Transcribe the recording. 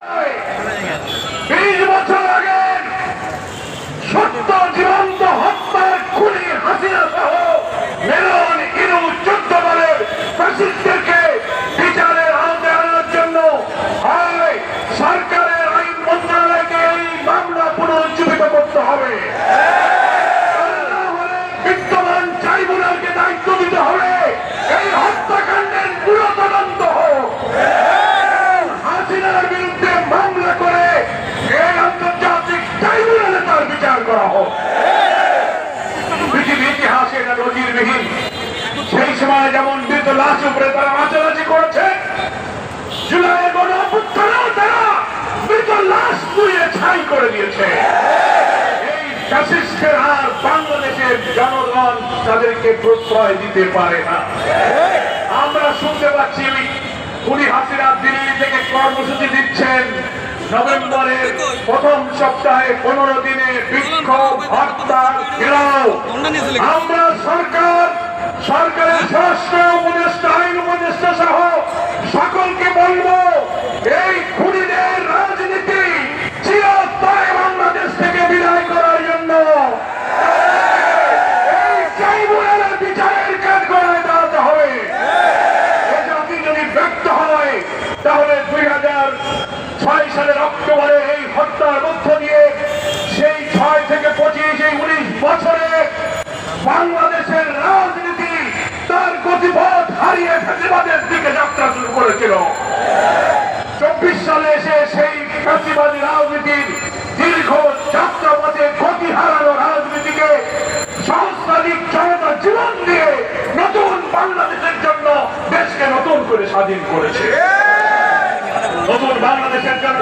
20 বছর আগে সত্য জীবন্ত হত্যার খুনি হাসিনা সহ মেরন ইনু 14 দলের ফ্যাসিস্টদেরকে বিচারের আওতায় আনার জন্য হয় সরকারের আইন মন্ত্রণালয়কে এই মামলা পুনরুজ্জীবিত করতে হবে, বিদ্যমান ট্রাইব্যুনালকে দায়িত্ব দিতে হবে এই হত্যাকাণ্ডের পুরো তদন্ত হোক, হাসিনার বিরুদ্ধে মামলা করে এই আন্তর্জাতিক ট্রাইব্যুনালে তার বিচার করা হোক। পৃথিবীর ইতিহাসে এটা নজিরবিহীন। সেই সময় যেমন মৃত লাশ উপরে তারা নাচানাচি করেছে, জুলাইয়ের গণঅভ্যুত্থানেও তারা মৃত লাশ পুড়িয়ে ছাই করে দিয়েছে। এই ফ্যাসিস্টের আর বাংলাদেশের জনগণ তাদেরকে প্রশ্রয় দিতে পারে না। আমরা শুনতে পাচ্ছি খুনি হাসিনা দিল্লি থেকে কর্মসূচি দিচ্ছেন নভেম্বরের প্রথম সপ্তাহে 15 দিনে বিক্ষোভ, হরতাল, ঘেরাও। আমরা সরকারের স্বরাষ্ট্র উপদেষ্টা, আইন উপদেষ্টা সহ সকলকে বলবো এই খুনিদের রাজনীতি চিরতরে বাংলাদেশ থেকে বিদায় করার জন্য এই ট্রাইব্যুনালের বিচারের কাজ করায় দাঁড়াতে হবে। এ জাতি যদি ব্যর্থ হয় তাহলে 2006 সালের অক্টোবরে এই হত্যার মধ্য দিয়ে সেই 6 থেকে 25 এই 19 বছরে বাংলাদেশের রাজনীতি তার গতিপথ হারিয়ে ফ্যাসিবাদের দিকে যাত্রা শুরু করেছিল। 24 সালে এসে সেই ফ্যাসিবাদী রাজনীতির দীর্ঘ যাত্রাপথে গতি হারানো রাজনীতিকে সহস্রাধিক জনতা জীবন দিয়ে নতুন বাংলাদেশের জন্য দেশকে নতুন করে স্বাধীন করেছে। নতুন বাংলাদেশের জন্য